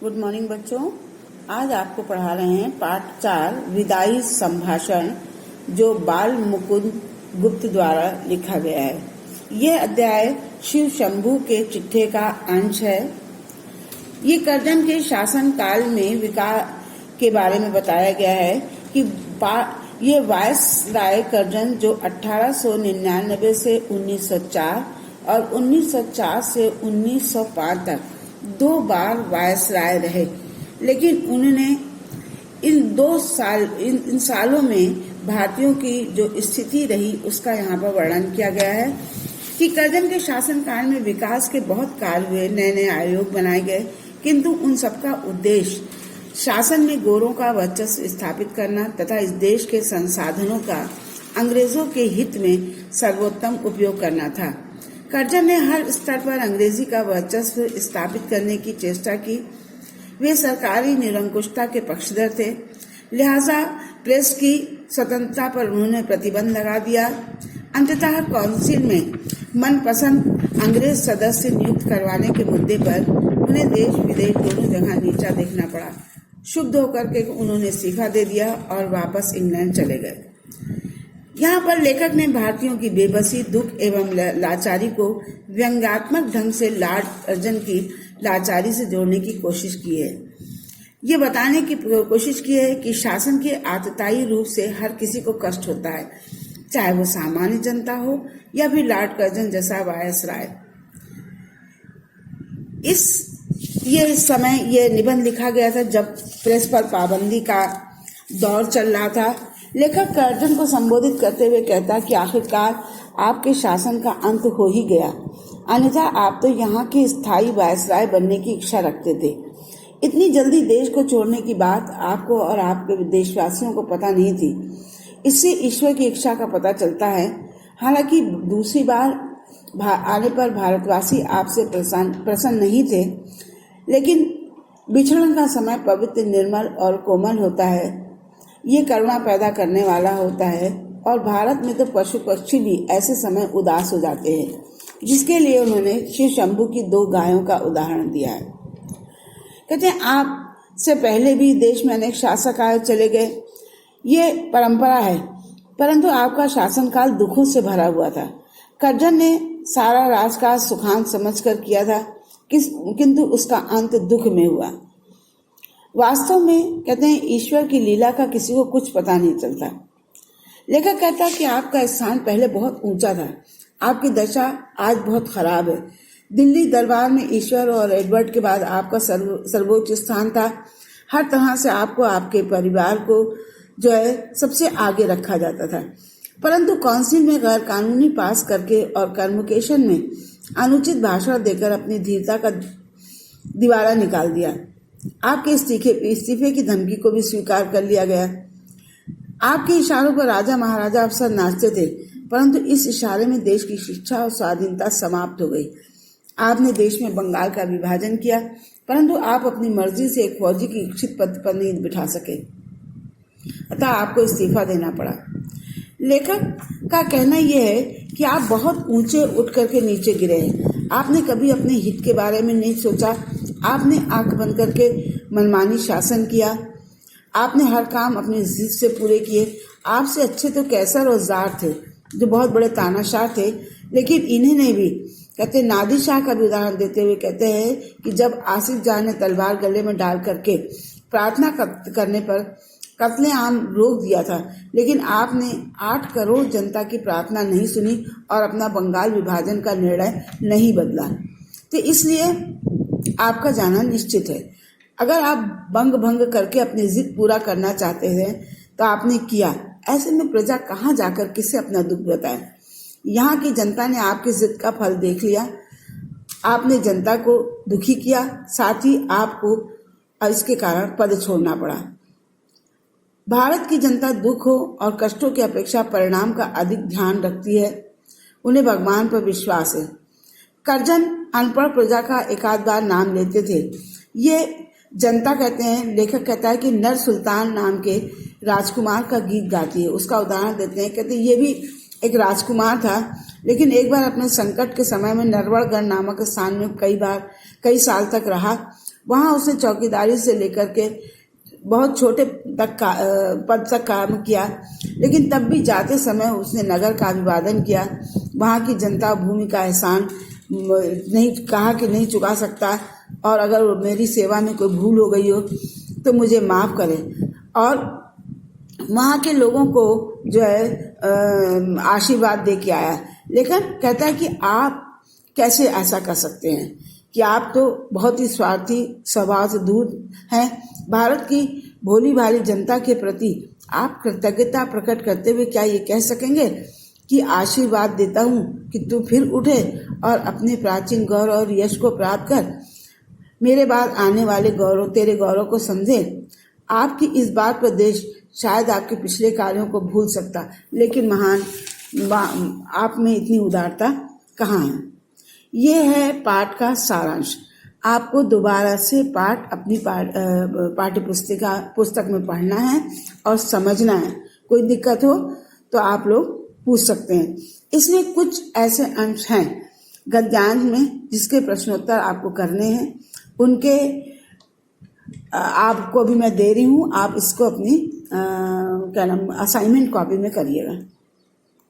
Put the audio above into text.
Good morning बच्चों। आज आपको पढ़ा रहे हैं पाठ 4 विदाई संभाषण, जो बाल मुकुंद गुप्त द्वारा लिखा गया है। यह अध्याय शिव शंभू के चिट्ठे का अंश है। ये कर्जन के शासन काल में विकास के बारे में बताया गया है कि ये वायसराय कर्जन जो 1899 से 1904 और 1904 से 1905 तक 2 बार वायसराय रहे, लेकिन उन्होंने इन सालों में भारतीयों की जो स्थिति रही उसका यहाँ पर वर्णन किया गया है कि कर्जन के शासनकाल में विकास के बहुत कार्य हुए, नए नए आयोग बनाए गए, किंतु उन सबका उद्देश्य शासन में गोरों का वर्चस्व स्थापित करना तथा इस देश के संसाधनों का अंग्रेजों के हित में सर्वोत्तम उपयोग करना था। कर्जन ने हर स्तर पर अंग्रेजी का वर्चस्व स्थापित करने की चेष्टा की। वे सरकारी निरंकुशता के पक्षधर थे, लिहाजा प्रेस की स्वतंत्रता पर उन्होंने प्रतिबंध लगा दिया। अंततः काउंसिल में मनपसंद अंग्रेज सदस्य नियुक्त करवाने के मुद्दे पर उन्हें देश विदेश दोनों जगह नीचा देखना पड़ा। शुद्ध होकर के उन्होंने इस्तीफा दे दिया और वापस इंग्लैंड चले गए। यहाँ पर लेखक ने भारतीयों की बेबसी, दुख एवं लाचारी को व्यंग्यात्मक ढंग से लॉर्ड कर्जन की लाचारी से जोड़ने की कोशिश की है। ये बताने की कोशिश की है कि शासन के आतताई रूप से हर किसी को कष्ट होता है, चाहे वो सामान्य जनता हो या फिर लॉर्ड कर्जन जैसा वायसराय। इस समय ये निबंध लिखा गया था जब प्रेस पर पाबंदी का दौर चल रहा था। लेखक कर्जन को संबोधित करते हुए कहता कि आखिरकार आपके शासन का अंत हो ही गया, अन्यथा आप तो यहाँ के स्थायी वायसराय बनने की इच्छा रखते थे। इतनी जल्दी देश को छोड़ने की बात आपको और आपके देशवासियों को पता नहीं थी। इससे ईश्वर की इच्छा का पता चलता है। हालांकि दूसरी बार आने पर भारतवासी आपसे प्रसन्न नहीं थे, लेकिन बिछड़न का समय पवित्र, निर्मल और कोमल होता है। ये करुणा पैदा करने वाला होता है और भारत में तो पशु पक्षी भी ऐसे समय उदास हो जाते हैं, जिसके लिए उन्होंने शिव शंभू की 2 गायों का उदाहरण दिया है। कहते हैं आप से पहले भी देश में अनेक शासक आए चले गए, ये परंपरा है, परंतु आपका शासनकाल दुखों से भरा हुआ था। कर्जन ने सारा राजकाज सुखांत समझकर किया था, किंतु उसका अंत दुख में हुआ। वास्तव में कहते हैं ईश्वर की लीला का किसी को कुछ पता नहीं चलता। लेखक कहता कि आपका स्थान पहले बहुत ऊंचा था, आपकी दशा आज बहुत खराब है। दिल्ली दरबार में ईश्वर और एडवर्ड के बाद आपका सर्वोच्च स्थान था। हर तरह से आपको, आपके परिवार को जो है सबसे आगे रखा जाता था, परंतु काउंसिल में गैर कानूनी पास करके और कन्वोकेशन में अनुचित भाषण देकर अपनी धीरता का दीवारा निकाल दिया। आपके इस्तीफे की धमकी को भी स्वीकार कर लिया गया। आपके इशारों पर राजा महाराजा अफसर नाचते थे, परंतु इस इशारे में देश की शिक्षा और स्वाधीनता समाप्त हो गई। आपने देश में बंगाल का विभाजन किया, परंतु आप अपनी मर्जी से एक फौजी की इच्छित पद पर नहीं बिठा सके, अतः आपको इस्तीफा देना पड़ा। लेखक का कहना यह है कि आप बहुत ऊंचे उठ करके नीचे गिरे हैं। आपने कभी अपने हित के बारे में नहीं सोचा। आपने आंख बंद करके मनमानी शासन किया। आपने हर काम अपनी जिद से पूरे किए। आपसे अच्छे तो कैसर और जार थे, जो बहुत बड़े तानाशाह थे, लेकिन इन्हें नहीं भी। कहते नादिर शाह का भी उदाहरण देते हुए कहते हैं कि जब आसिफ जाह ने तलवार गले में डाल करके प्रार्थना करने पर कत्लेआम रोक दिया था, लेकिन आपने 8 करोड़ जनता की प्रार्थना नहीं सुनी और अपना बंगाल विभाजन का निर्णय नहीं बदला। तो इसलिए आपका जाना निश्चित है। अगर आप भंग करके अपनी जिद पूरा करना चाहते हैं तो आपने किया। ऐसे में प्रजा कहाँ जाकर किसे अपना दुख बताए। यहाँ की जनता ने आपकी जिद का फल देख लिया। आपने जनता को दुखी किया, साथ ही आपको इसके कारण पद छोड़ना पड़ा। भारत की जनता दुख हो और कष्टों की अपेक्षा परिणाम का अधिक ध्यान रखती है। उन्हें भगवान पर विश्वास है। कर्जन अनपढ़ प्रजा का एकाध बार नाम लेते थे। ये जनता कहते हैं, लेखक कहता है कि नर सुल्तान नाम के राजकुमार का गीत गाती है। उसका उदाहरण देते हैं, कहते ये भी एक राजकुमार था, लेकिन एक बार अपने संकट के समय में नरवड़गढ़ नामक स्थान में कई साल तक रहा वहाँ उसने चौकीदारी से लेकर के बहुत छोटे पद तक काम किया, लेकिन तब भी जाते समय उसने नगर का अभिवादन किया। वहाँ की जनता भूमि का एहसान नहीं कहा कि नहीं चुका सकता, और अगर मेरी सेवा में कोई भूल हो गई हो तो मुझे माफ़ करें। और वहाँ के लोगों को जो है आशीर्वाद दे के आया। लेकिन कहता है कि आप कैसे ऐसा कर सकते हैं कि आप तो बहुत ही स्वार्थी स्वभाव से दूर हैं। भारत की भोली भाली जनता के प्रति आप कृतज्ञता प्रकट करते हुए क्या ये कह सकेंगे कि आशीर्वाद देता हूँ कि तू फिर उठे और अपने प्राचीन गौरव और यश को प्राप्त कर, मेरे बाद आने वाले तेरे गौरव को समझे। आपकी इस बात पर देश शायद आपके पिछले कार्यों को भूल सकता, लेकिन आप में इतनी उदारता कहाँ है। ये है पाठ का सारांश। आपको दोबारा से पाठ अपनी पाठ्य पुस्तक में पढ़ना है और समझना है। कोई दिक्कत हो तो आप लोग पूछ सकते हैं। इसमें कुछ ऐसे अंश हैं गद्यांश में जिसके प्रश्नोत्तर आपको करने हैं। उनके आपको अभी मैं दे रही हूँ, आप इसको अपनी असाइनमेंट कॉपी में करिएगा।